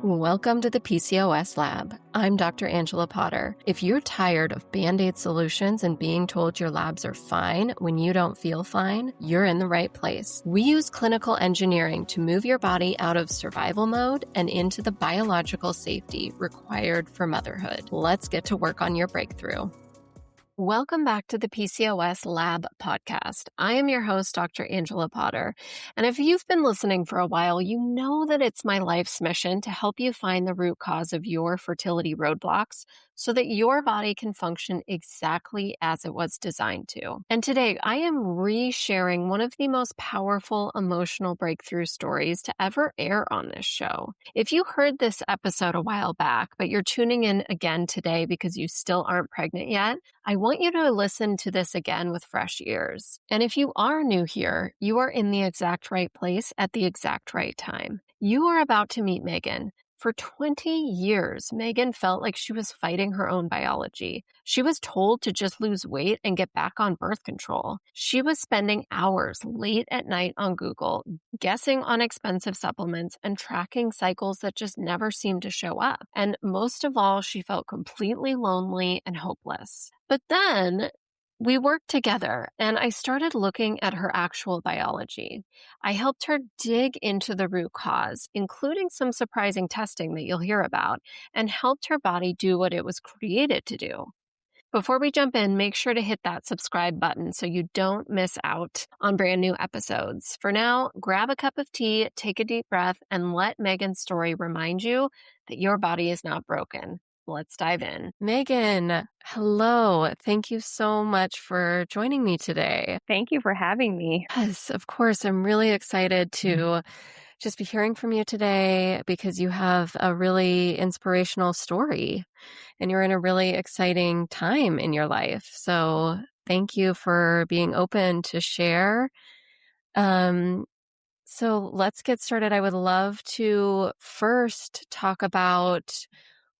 Welcome to the PCOS Lab. I'm Dr. Angela Potter. If you're tired of Band-Aid solutions and being told your labs are fine when you don't feel fine, you're in the right place. We use clinical engineering to move your body out of survival mode and into the biological safety required for motherhood. Let's get to work on your breakthrough. Welcome back to the PCOS Lab Podcast. I am your host, Dr. Angela Potter. And if you've been listening for a while, you know that it's my life's mission to help you find the root cause of your fertility roadblocks so that your body can function exactly as it was designed to. And today, I am re-sharing one of the most powerful emotional breakthrough stories to ever air on this show. If you heard this episode a while back, but you're tuning in again today because you still aren't pregnant yet, I want you to listen to this again with fresh ears. And if you are new here, you are in the exact right place at the exact right time. You are about to meet Megan. For 20 years, Megan felt like she was fighting her own biology. She was told to just lose weight and get back on birth control. She was spending hours late at night on Google, guessing on expensive supplements and tracking cycles that just never seemed to show up. And most of all, she felt completely lonely and hopeless. But then we worked together and I started looking at her actual biology. I helped her dig into the root cause, including some surprising testing that you'll hear about, and helped her body do what it was created to do. Before we jump in, make sure to hit that subscribe button so you don't miss out on brand new episodes. For now, grab a cup of tea, take a deep breath, and let Megan's story remind you that your body is not broken. Let's dive in. Megan, hello. Thank you so much for joining me today. Thank you for having me. Yes, of course. I'm really excited to just be hearing from you today because you have a really inspirational story and you're in a really exciting time in your life. So thank you for being open to share. So let's get started. I would love to first talk about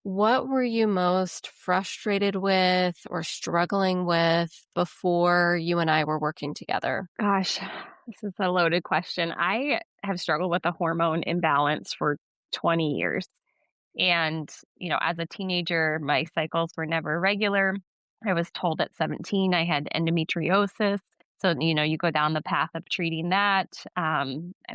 what were you most frustrated with or struggling with before you and I were working together? Gosh, this is a loaded question. I have struggled with a hormone imbalance for 20 years. And, as a teenager, my cycles were never regular. I was told at 17 I had endometriosis. So, you go down the path of treating that. I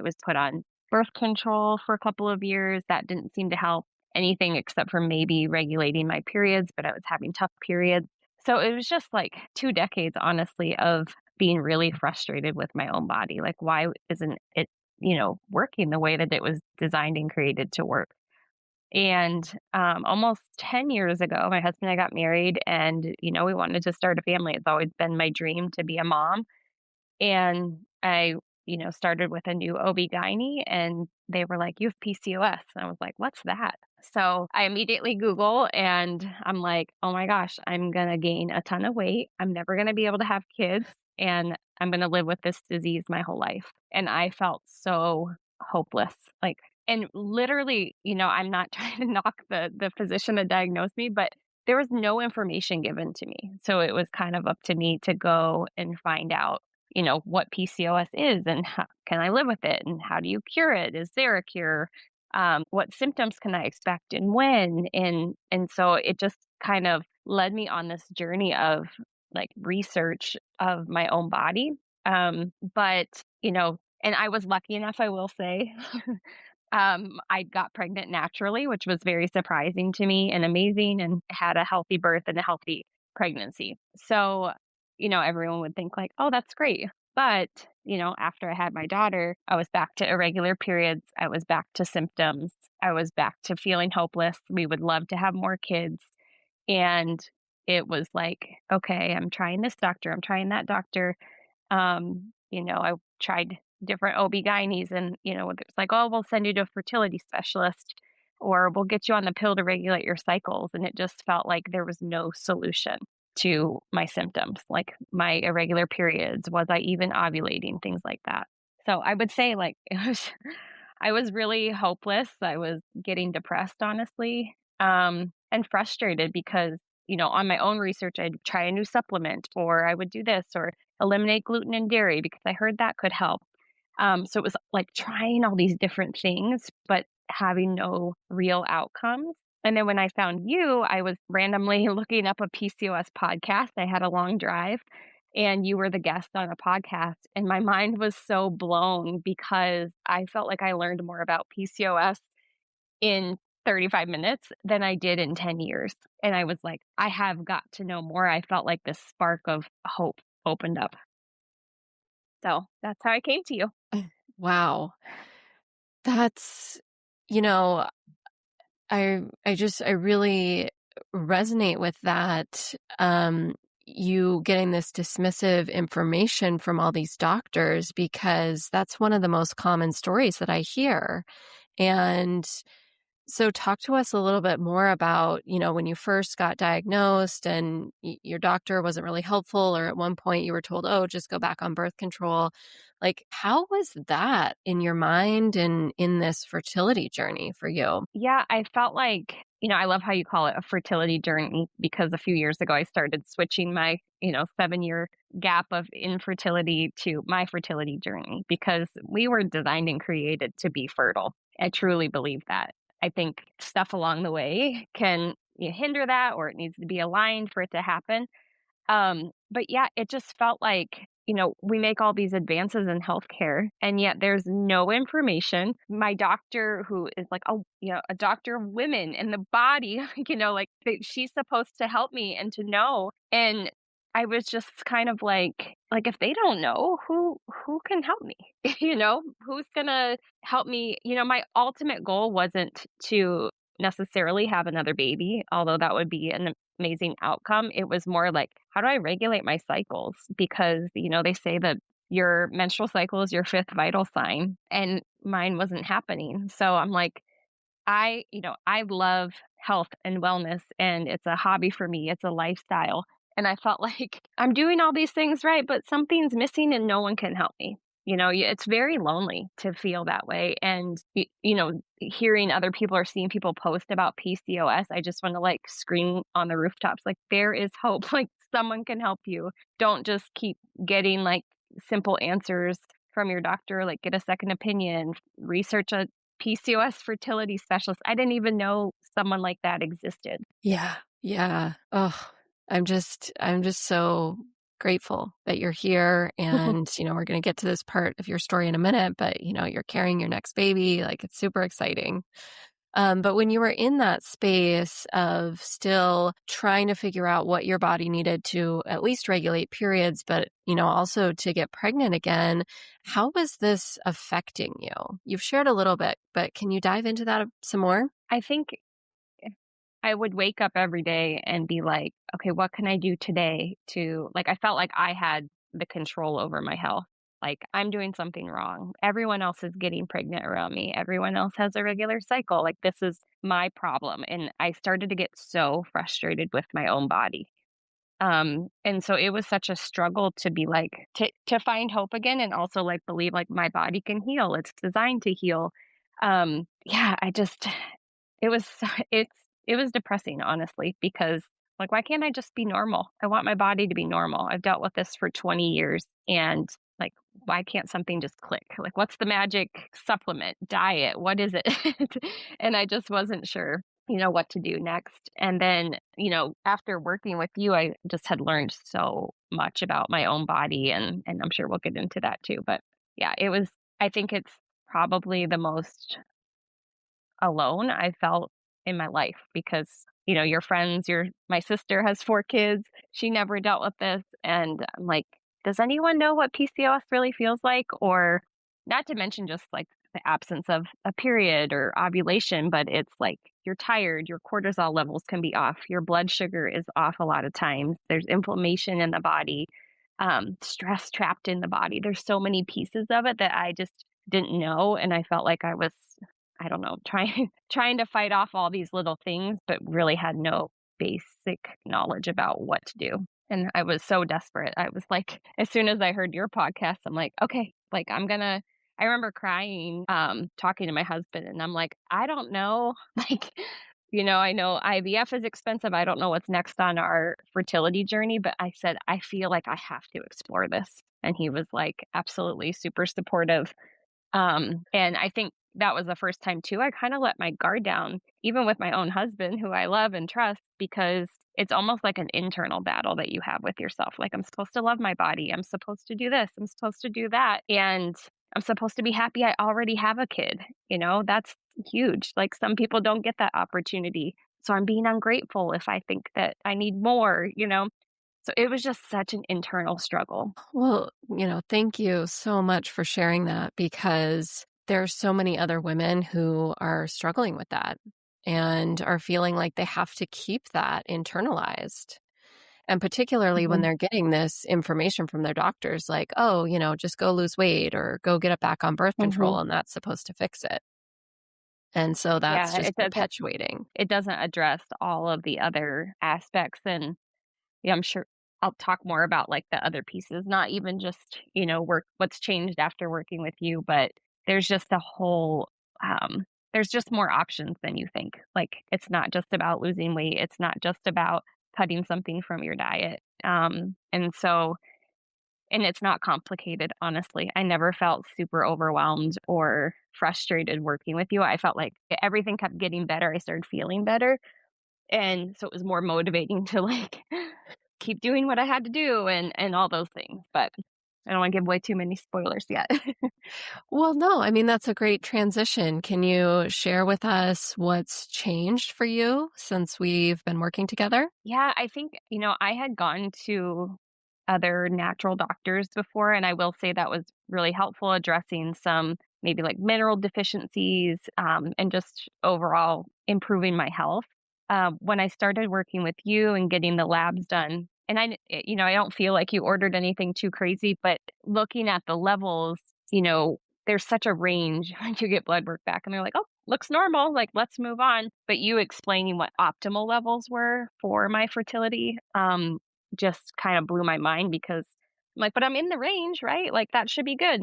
was put on birth control for a couple of years. That didn't seem to help anything except for maybe regulating my periods, but I was having tough periods. So it was just like 2 decades, honestly, of being really frustrated with my own body. Like, why isn't it, working the way that it was designed and created to work? And almost 10 years ago, my husband and I got married and, we wanted to start a family. It's always been my dream to be a mom. And I, started with a new OB-GYN and they were like, you have PCOS. And I was like, what's that? So I immediately Google and I'm like, oh my gosh, I'm going to gain a ton of weight. I'm never going to be able to have kids and I'm going to live with this disease my whole life. And I felt so hopeless. And literally, I'm not trying to knock the physician that diagnosed me, but there was no information given to me. So it was kind of up to me to go and find out, what PCOS is and how can I live with it and how do you cure it? Is there a cure? What symptoms can I expect and when? And so it just kind of led me on this journey of like research of my own body. But, and I was lucky enough, I will say, I got pregnant naturally, which was very surprising to me and amazing, and had a healthy birth and a healthy pregnancy. So, everyone would think like, oh, that's great. But, after I had my daughter, I was back to irregular periods. I was back to symptoms. I was back to feeling hopeless. We would love to have more kids. And it was like, okay, I'm trying this doctor. I'm trying that doctor. I tried different OB-GYNs and, it's like, oh, we'll send you to a fertility specialist or we'll get you on the pill to regulate your cycles. And it just felt like there was no solution to my symptoms, like my irregular periods. Was I even ovulating? Things like that. So I would say I was really hopeless. I was getting depressed, honestly, and frustrated because, on my own research, I'd try a new supplement or I would do this or eliminate gluten and dairy because I heard that could help. So it was like trying all these different things, but having no real outcomes. And then when I found you, I was randomly looking up a PCOS podcast. I had a long drive and you were the guest on a podcast. And my mind was so blown because I felt like I learned more about PCOS in 35 minutes than I did in 10 years. And I was like, I have got to know more. I felt like this spark of hope opened up. So that's how I came to you. Wow. That's, you know, I really resonate with that. You getting this dismissive information from all these doctors, because that's one of the most common stories that I hear. And so talk to us a little bit more about, when you first got diagnosed and your doctor wasn't really helpful, or at one point you were told, oh, just go back on birth control. Like, how was that in your mind and in this fertility journey for you? Yeah, I felt like, I love how you call it a fertility journey because a few years ago I started switching my, 7-year gap of infertility to my fertility journey because we were designed and created to be fertile. I truly believe that. I think stuff along the way can hinder that, or it needs to be aligned for it to happen. But yeah, it just felt like, we make all these advances in healthcare and yet there's no information. My doctor, who is like, a doctor of women and the body, she's supposed to help me and to know. And I was just kind of like if they don't know, who can help me? Who's gonna help me? My ultimate goal wasn't to necessarily have another baby, although that would be an amazing outcome. It was more like, how do I regulate my cycles? Because, they say that your menstrual cycle is your fifth vital sign, and mine wasn't happening. So I'm like, I love health and wellness, and it's a hobby for me. It's a lifestyle. And I felt like I'm doing all these things right, but something's missing and no one can help me. It's very lonely to feel that way. And, hearing other people or seeing people post about PCOS, I just want to scream on the rooftops, like, there is hope. Like, someone can help you. Don't just keep getting simple answers from your doctor, like get a second opinion, research a PCOS fertility specialist. I didn't even know someone like that existed. Yeah. Yeah. Oh, I'm just so grateful that you're here. And, we're going to get to this part of your story in a minute, but, you're carrying your next baby. Like, it's super exciting. But when you were in that space of still trying to figure out what your body needed to at least regulate periods, but, also to get pregnant again, how was this affecting you? You've shared a little bit, but can you dive into that some more? I think I would wake up every day and be like, okay, what can I do today to, I felt like I had the control over my health. Like, I'm doing something wrong. Everyone else is getting pregnant around me. Everyone else has a regular cycle. Like, this is my problem. And I started to get so frustrated with my own body. And so it was such a struggle to be to find hope again, and also believe my body can heal. It's designed to heal. Yeah, it was it's it was depressing, honestly, because why can't I just be normal? I want my body to be normal. I've dealt with this for 20 years, and why can't something just click? What's the magic supplement, diet? What is it? And I just wasn't sure, what to do next. And then, after working with you, I just had learned so much about my own body, and I'm sure we'll get into that too. But yeah, I think it's probably the most alone I felt in my life because, your friends, my sister has 4 kids. She never dealt with this. And I'm like, does anyone know what PCOS really feels like? Or not to mention just the absence of a period or ovulation, but it's you're tired, your cortisol levels can be off, your blood sugar is off a lot of times. There's inflammation in the body, stress trapped in the body. There's so many pieces of it that I just didn't know. And I felt like I was, I don't know, trying to fight off all these little things, but really had no basic knowledge about what to do. And I was so desperate. I was like, as soon as I heard your podcast, I'm like, okay, I remember crying, talking to my husband, and I'm like, I don't know. I know IVF is expensive. I don't know what's next on our fertility journey, but I said, I feel like I have to explore this. And he was absolutely super supportive. And I think, that was the first time too, I kind of let my guard down, even with my own husband, who I love and trust, because it's almost like an internal battle that you have with yourself. Like, I'm supposed to love my body. I'm supposed to do this. I'm supposed to do that. And I'm supposed to be happy I already have a kid. That's huge. Like, some people don't get that opportunity. So I'm being ungrateful if I think that I need more. So it was just such an internal struggle. Well, thank you so much for sharing that because there's so many other women who are struggling with that and are feeling like they have to keep that internalized. And particularly when Mhm. they're getting this information from their doctors, like, oh, just go lose weight or go get it back on birth Mhm. control, and that's supposed to fix it. And so that's Yeah, just perpetuating. it doesn't address all of the other aspects. And yeah, I'm sure I'll talk more about like the other pieces, not even just, work what's changed after working with you, but there's just a whole there's just more options than you think. Like, it's not just about losing weight, it's not just about cutting something from your diet. And it's not complicated, honestly. I never felt super overwhelmed or frustrated working with you. I felt like everything kept getting better. I started feeling better. And so it was more motivating to like keep doing what I had to do and all those things. But I don't want to give away too many spoilers yet. Well, no, I mean, that's a great transition. Can you share with us what's changed for you since we've been working together? Yeah, I think, I had gone to other natural doctors before, and I will say that was really helpful addressing some maybe like mineral deficiencies, and just overall improving my health. When I started working with you and getting the labs done, and I don't feel like you ordered anything too crazy, but looking at the levels, you know, there's such a range when you get blood work back and they're like, oh, looks normal, like, let's move on. But you explaining what optimal levels were for my fertility, just kind of blew my mind because I'm like, but I'm in the range, right? Like, that should be good.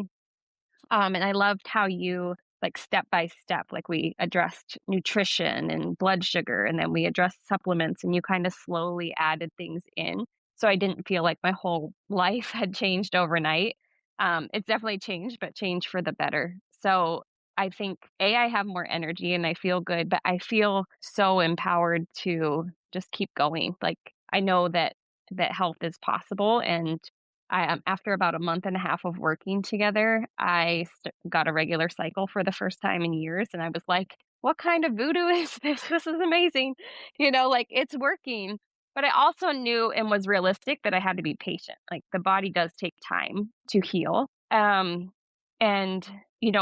And I loved how you, like, step by step, like, we addressed nutrition and blood sugar, and then we addressed supplements, and you kind of slowly added things in. So I didn't feel like my whole life had changed overnight. It's definitely changed, but changed for the better. So I think I have more energy and I feel good, but I feel so empowered to just keep going. Like, I know that health is possible, and after about a month and a half of working together, I got a regular cycle for the first time in years, and I was like, "What kind of voodoo is this? This is amazing." Like, it's working. But I also knew and was realistic that I had to be patient. Like, the body does take time to heal. And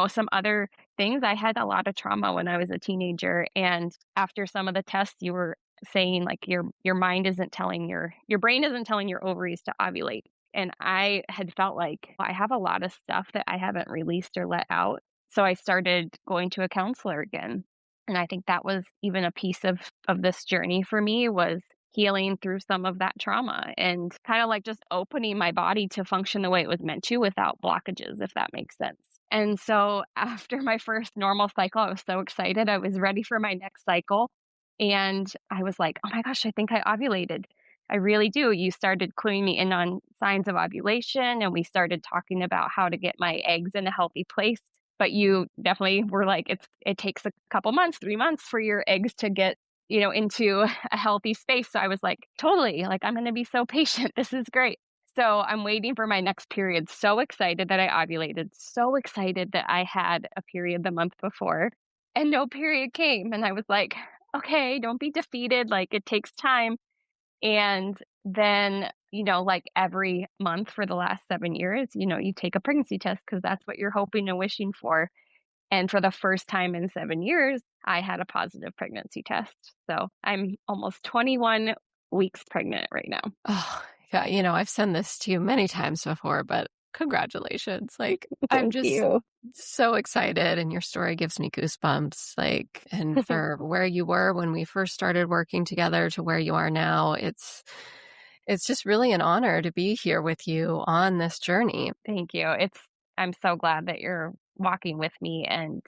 some other things, I had a lot of trauma when I was a teenager, and after some of the tests, you were saying like your mind isn't telling your brain isn't telling your ovaries to ovulate. And I had felt like, "Well, I have a lot of stuff that I haven't released or let out." So I started going to a counselor again. And I think that was even a piece of this journey for me, was healing through some of that trauma and kind of like just opening my body to function the way it was meant to without blockages, if that makes sense. And so after my first normal cycle, I was so excited. I was ready for my next cycle. And I was like, "Oh my gosh, I think I ovulated. I really do." You started cluing me in on signs of ovulation, and we started talking about how to get my eggs in a healthy place. But you definitely were like, it takes a couple months, 3 months for your eggs to get, into a healthy space. So I was like, totally, like, I'm going to be so patient. This is great. So I'm waiting for my next period. So excited that I ovulated. So excited that I had a period the month before, and no period came. And I was like, okay, don't be defeated. Like, it takes time. And then, like, every month for the last 7 years, you take a pregnancy test because that's what you're hoping and wishing for. And for the first time in 7 years, I had a positive pregnancy test. So I'm almost 21 weeks pregnant right now. Oh, yeah, I've sent this to you many times before, but congratulations. Like, I'm Thank just you. so excited, and your story gives me goosebumps. Like, and for where you were when we first started working together to where you are now, it's just really an honor to be here with you on this journey. Thank you. I'm so glad that you're walking with me. And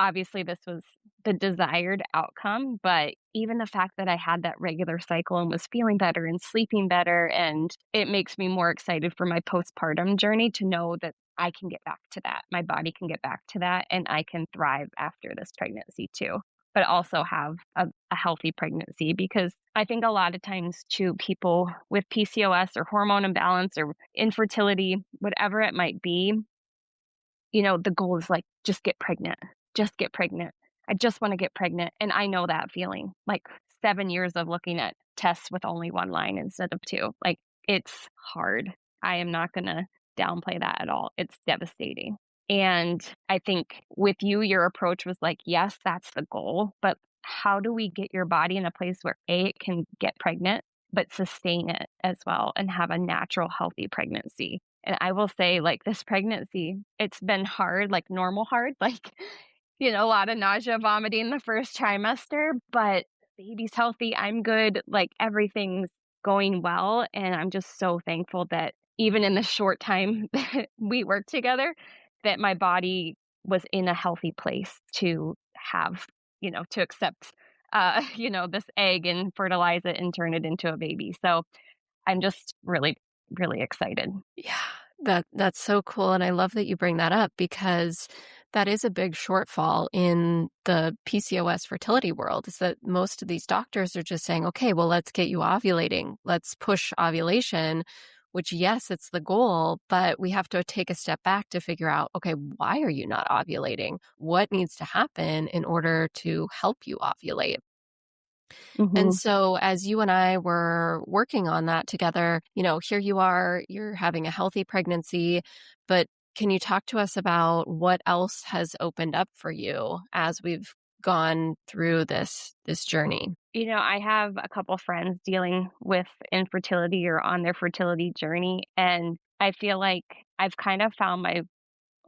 obviously this was the desired outcome, but even the fact that I had that regular cycle and was feeling better and sleeping better, and it makes me more excited for my postpartum journey to know that I can get back to that. My body can get back to that, and I can thrive after this pregnancy too, but also have a healthy pregnancy. Because I think a lot of times too, people with PCOS or hormone imbalance or infertility, whatever it might be, the goal is like, just get pregnant, just get pregnant. I just want to get pregnant. And I know that feeling, like 7 years of looking at tests with only one line instead of two. Like, it's hard. I am not going to downplay that at all. It's devastating. And I think with you, your approach was like, yes, that's the goal, but how do we get your body in a place where it can get pregnant, but sustain it as well and have a natural, healthy pregnancy? And I will say, like, this pregnancy, it's been hard, like normal hard, like, a lot of nausea, vomiting the first trimester, but baby's healthy. I'm good. Like, everything's going well. And I'm just so thankful that even in the short time that we worked together, that my body was in a healthy place to have, to accept, this egg and fertilize it and turn it into a baby. So I'm just really, really excited. Yeah, that's so cool. And I love that you bring that up because that is a big shortfall in the PCOS fertility world, is that most of these doctors are just saying, okay, well, let's get you ovulating. Let's push ovulation, which, yes, it's the goal, but we have to take a step back to figure out, okay, why are you not ovulating? What needs to happen in order to help you ovulate? And Mhm. so as you and I were working on that together, here you are, you're having a healthy pregnancy, but can you talk to us about what else has opened up for you as we've gone through this journey? I have a couple friends dealing with infertility or on their fertility journey, and I feel like I've kind of found my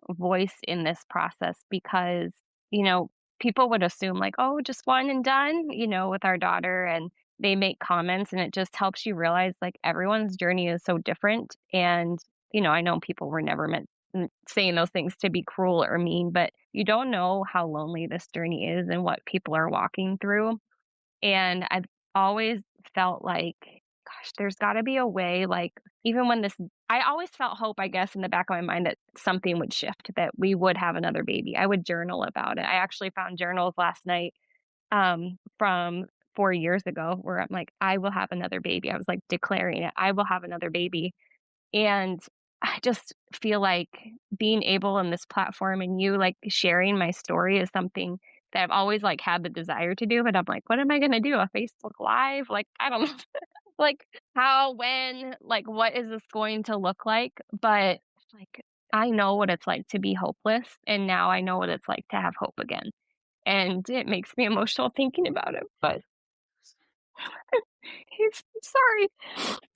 voice in this process because, you know, people would assume like, oh, just one and done, with our daughter. And they make comments, and it just helps you realize like everyone's journey is so different. And, I know people were never meant saying those things to be cruel or mean, but you don't know how lonely this journey is and what people are walking through. And I've always felt like, gosh, there's gotta be a way, like, even when this I always felt hope, I guess, in the back of my mind that something would shift, that we would have another baby. I would journal about it. I actually found journals last night, from 4 years ago where I'm like, "I will have another baby." I was, like, declaring it, "I will have another baby." And I just feel like being able on this platform and you, like, sharing my story is something that I've always, like, had the desire to do, but I'm like, "What am I gonna do? A Facebook Live?" Like, I don't know. Like, how, when, like, what is this going to look like? But, like, I know what it's like to be hopeless, and now I know what it's like to have hope again. And it makes me emotional thinking about it, but it's sorry.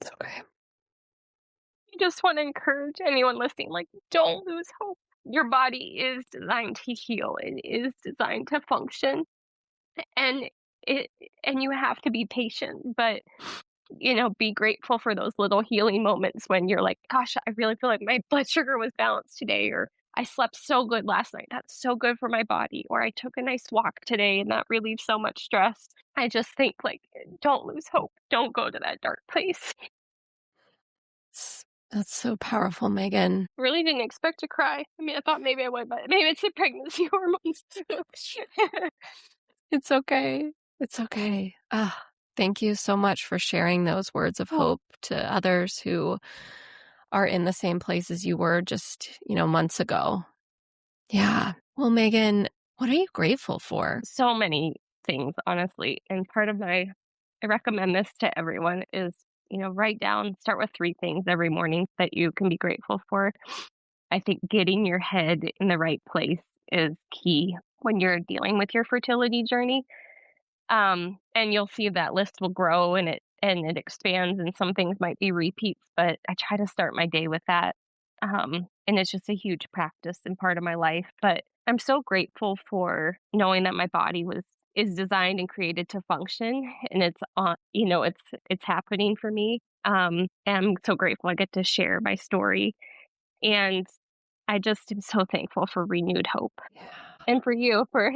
It's okay. I just wanna encourage anyone listening, like, don't lose hope. Your body is designed to heal, it is designed to function, and it and you have to be patient, but, be grateful for those little healing moments when you're like, "Gosh, I really feel like my blood sugar was balanced today," or, "I slept so good last night, that's so good for my body," or, "I took a nice walk today, and that relieved so much stress." I just think, like, don't lose hope. Don't go to that dark place. That's so powerful, Megan. Really didn't expect to cry. I mean, I thought maybe I would, but maybe it's the pregnancy hormones too. It's okay. It's okay. Thank you so much for sharing those words of Oh, hope to others who are in the same place as you were just, months ago. Yeah. Well, Megan, what are you grateful for? so many things, honestly. And part of I recommend this to everyone is, start with 3 things every morning that you can be grateful for. I think getting your head in the right place is key when you're dealing with your fertility journey. And you'll see that list will grow and it expands, and some things might be repeats, but I try to start my day with that. And it's just a huge practice and part of my life. But I'm so grateful for knowing that my body is designed and created to function, and it's on, it's happening for me. And I'm so grateful I get to share my story, and I just am so thankful for renewed hope. Yeah. And for you, for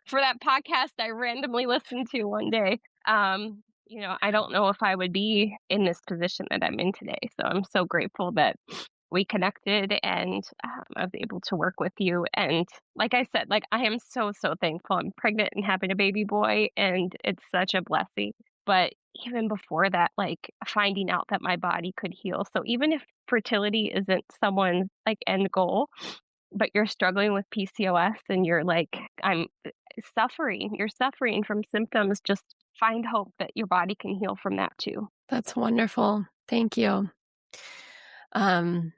for that podcast I randomly listened to one day. I don't know if I would be in this position that I'm in today, so I'm so grateful that we connected, and I was able to work with you. And like I said, like I am so, so thankful. I'm pregnant and having a baby boy, and it's such a blessing. But even before that, like finding out that my body could heal. So even if fertility isn't someone's like end goal, but you're struggling with PCOS and you're like, I'm suffering, you're suffering from symptoms, just find hope that your body can heal from that too. That's wonderful. Thank you. Um,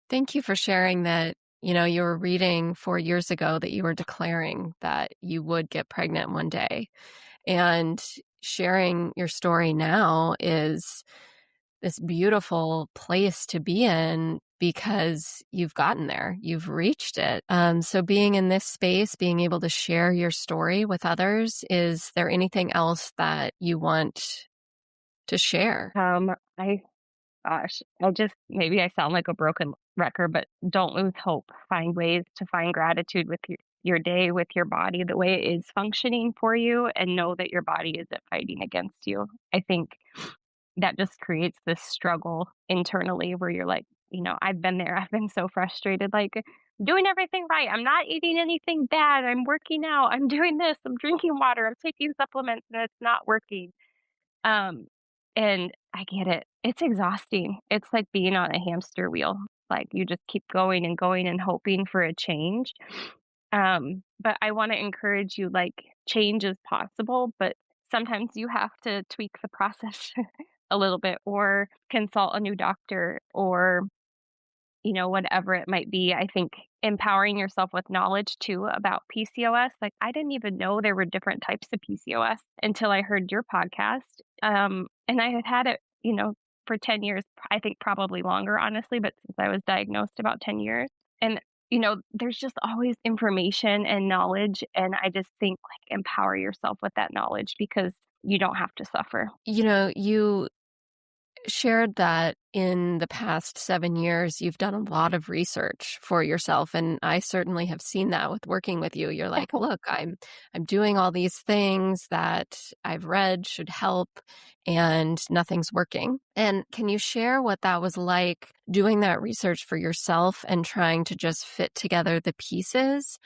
Thank you for sharing that. You were reading 4 years ago that you were declaring that you would get pregnant one day. And sharing your story now is this beautiful place to be in because you've gotten there, you've reached it. So being in this space, being able to share your story with others, is there anything else that you want to share? I Gosh, I just maybe I sound like a broken record, but don't lose hope. Find ways to find gratitude with your day, with your body, the way it is functioning for you, and know that your body isn't fighting against you. I think that just creates this struggle internally where you're like, I've been there. I've been so frustrated, like doing everything right. I'm not eating anything bad. I'm working out. I'm doing this. I'm drinking water. I'm taking supplements, and it's not working. Um, and I get it. It's exhausting. It's like being on a hamster wheel. Like you just keep going and going and hoping for a change. But I want to encourage you, like change is possible, but sometimes you have to tweak the process a little bit or consult a new doctor or whatever it might be. I think empowering yourself with knowledge too about PCOS. Like I didn't even know there were different types of PCOS until I heard your podcast. And I had it, for 10 years, I think probably longer, honestly, but since I was diagnosed about 10 years. And, there's just always information and knowledge. And I just think like empower yourself with that knowledge because you don't have to suffer. You shared that in the past 7 years, you've done a lot of research for yourself. And I certainly have seen that with working with you. You're like, look, I'm doing all these things that I've read should help and nothing's working. And can you share what that was like doing that research for yourself and trying to just fit together the pieces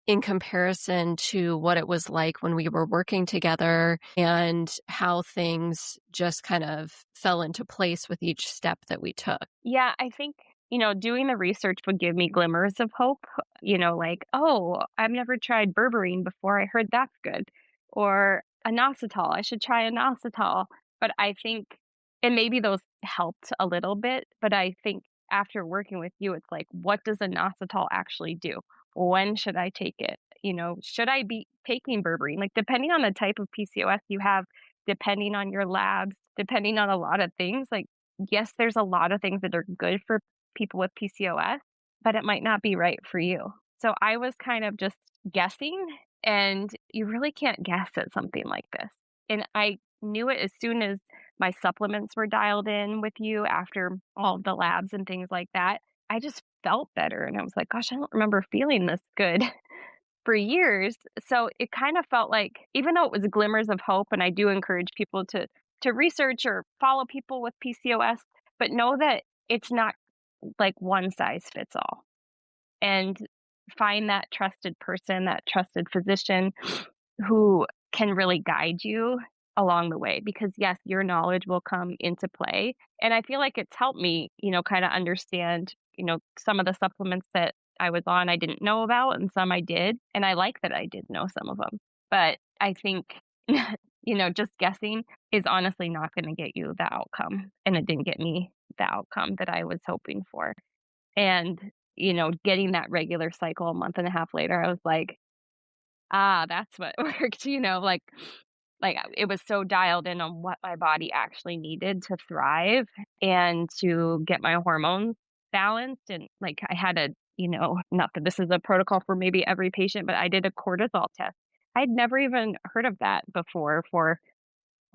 in comparison to what it was like when we were working together and how things just kind of fell into place with each step that we took? Yeah, I think, doing the research would give me glimmers of hope, like, oh, I've never tried berberine before. I heard that's good. Or inositol. I should try inositol. But I think, and maybe those helped a little bit, but I think after working with you, it's like, what does inositol actually do? When should I take it? Should I be taking berberine? Like, depending on the type of PCOS you have, depending on your labs, depending on a lot of things, like, yes, there's a lot of things that are good for people with PCOS, but it might not be right for you. So I was kind of just guessing, and you really can't guess at something like this. And I knew it as soon as my supplements were dialed in with you after all the labs and things like that. I just felt better. And I was like, gosh, I don't remember feeling this good for years. So it kind of felt like, even though it was glimmers of hope, and I do encourage people to research or follow people with PCOS, but know that it's not like one size fits all. And find that trusted person, that trusted physician who can really guide you along the way. Because yes, your knowledge will come into play. And I feel like it's helped me, kind of understand, some of the supplements that I was on I didn't know about and some I did. And I like that I did know some of them. But I think, just guessing is honestly not going to get you the outcome. And it didn't get me the outcome that I was hoping for. And, getting that regular cycle a month and a half later, I was like, ah, that's what worked, it was so dialed in on what my body actually needed to thrive and to get my hormones balanced. And like I had a, not that this is a protocol for maybe every patient, but I did a cortisol test. I'd never even heard of that before for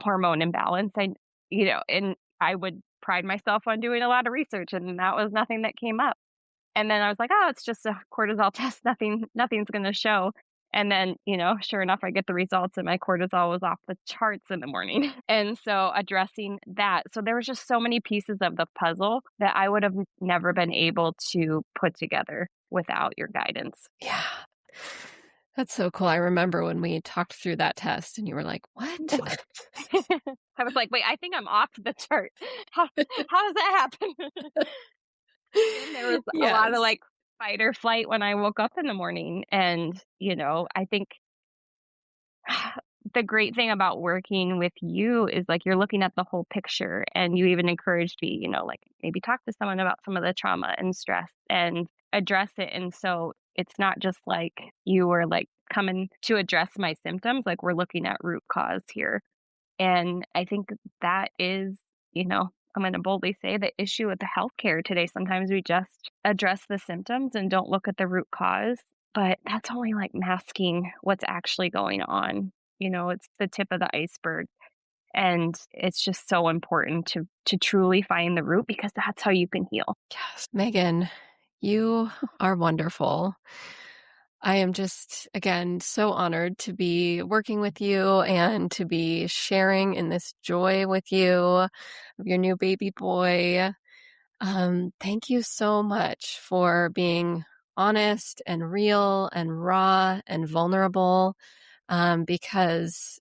hormone imbalance. And I would pride myself on doing a lot of research, and that was nothing that came up. And then I was like, oh, it's just a cortisol test. Nothing's going to show. And then, sure enough, I get the results and my cortisol was off the charts in the morning. And so addressing that. So there was just so many pieces of the puzzle that I would have never been able to put together without your guidance. Yeah. That's so cool. I remember when we talked through that test and you were like, what? I was like, wait, I think I'm off the chart. How does that happen? And there was a lot of Yes. fight or flight when I woke up in the morning. And, I think the great thing about working with you is you're looking at the whole picture, and you even encouraged me, maybe talk to someone about some of the trauma and stress and address it. And so it's not just you were coming to address my symptoms, we're looking at root cause here. And I think that is, I'm going to boldly say the issue with the healthcare today. Sometimes we just address the symptoms and don't look at the root cause, but that's only masking what's actually going on. It's the tip of the iceberg. And it's just so important to truly find the root, because that's how you can heal. Yes. Megan, you are wonderful. I am just, again, so honored to be working with you and to be sharing in this joy with you of your new baby boy. Thank you so much for being honest and real and raw and vulnerable, because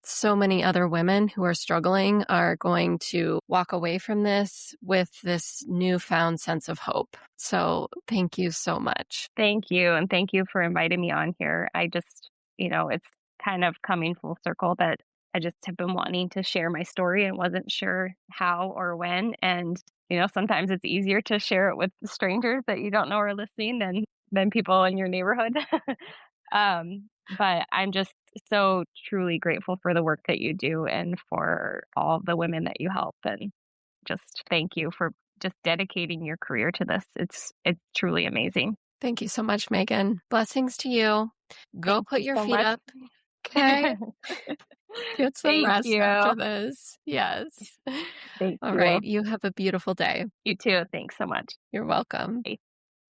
so many other women who are struggling are going to walk away from this with this newfound sense of hope. So thank you so much. Thank you. And thank you for inviting me on here. I just, it's kind of coming full circle that I just have been wanting to share my story and wasn't sure how or when. And, sometimes it's easier to share it with strangers that you don't know are listening than people in your neighborhood. But I'm just so truly grateful for the work that you do and for all the women that you help. And just thank you for just dedicating your career to this. It's truly amazing. Thank you so much, Megan. Blessings to you. Go Thank put you your so feet much. up. Okay. Get some Thank rest you. after this. Yes. Thank All you. right. You have a beautiful day. You too. Thanks so much. You're welcome. Bye.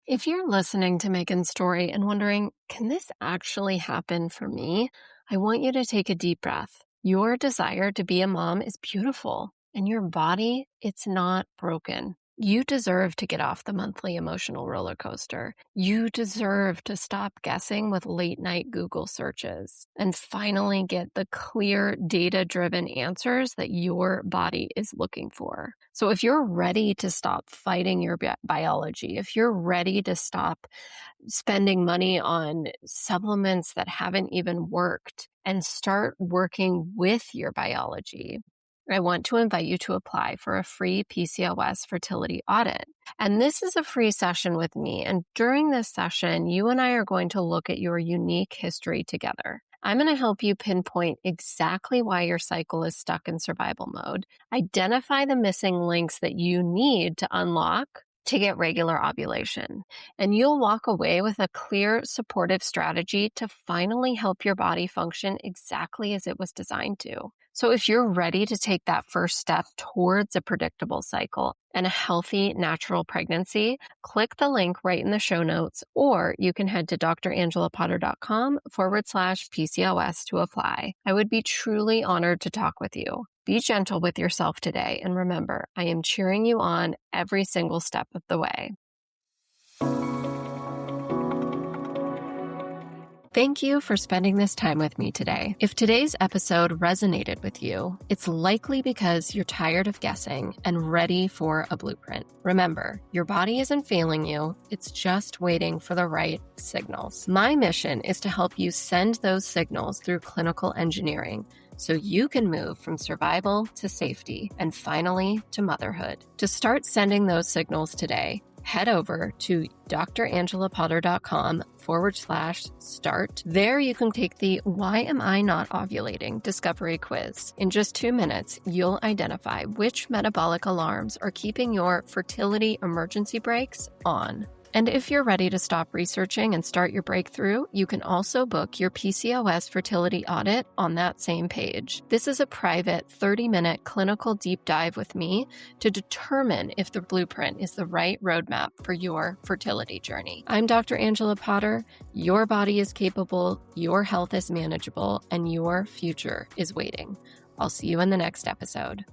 If you're listening to Megan's story and wondering, can this actually happen for me? I want you to take a deep breath. Your desire to be a mom is beautiful, and your body, it's not broken. You deserve to get off the monthly emotional roller coaster. You deserve to stop guessing with late night Google searches and finally get the clear, data-driven answers that your body is looking for. So if you're ready to stop fighting your biology, if you're ready to stop spending money on supplements that haven't even worked and start working with your biology, I want to invite you to apply for a free PCOS fertility audit. And this is a free session with me. And during this session, you and I are going to look at your unique history together. I'm going to help you pinpoint exactly why your cycle is stuck in survival mode, identify the missing links that you need to unlock to get regular ovulation. And you'll walk away with a clear, supportive strategy to finally help your body function exactly as it was designed to. So if you're ready to take that first step towards a predictable cycle and a healthy, natural pregnancy, click the link right in the show notes, or you can head to drangelapotter.com/PCOS to apply. I would be truly honored to talk with you. Be gentle with yourself today. And remember, I am cheering you on every single step of the way. Thank you for spending this time with me today. If today's episode resonated with you, it's likely because you're tired of guessing and ready for a blueprint. Remember, your body isn't failing you. It's just waiting for the right signals. My mission is to help you send those signals through clinical engineering so you can move from survival to safety and finally to motherhood. To start sending those signals today, head over to drangelapotter.com/start. There you can take the Why Am I Not Ovulating discovery quiz. In just 2 minutes, you'll identify which metabolic alarms are keeping your fertility emergency brakes on. And if you're ready to stop researching and start your breakthrough, you can also book your PCOS fertility audit on that same page. This is a private 30-minute clinical deep dive with me to determine if the blueprint is the right roadmap for your fertility journey. I'm Dr. Angela Potter. Your body is capable, your health is manageable, and your future is waiting. I'll see you in the next episode.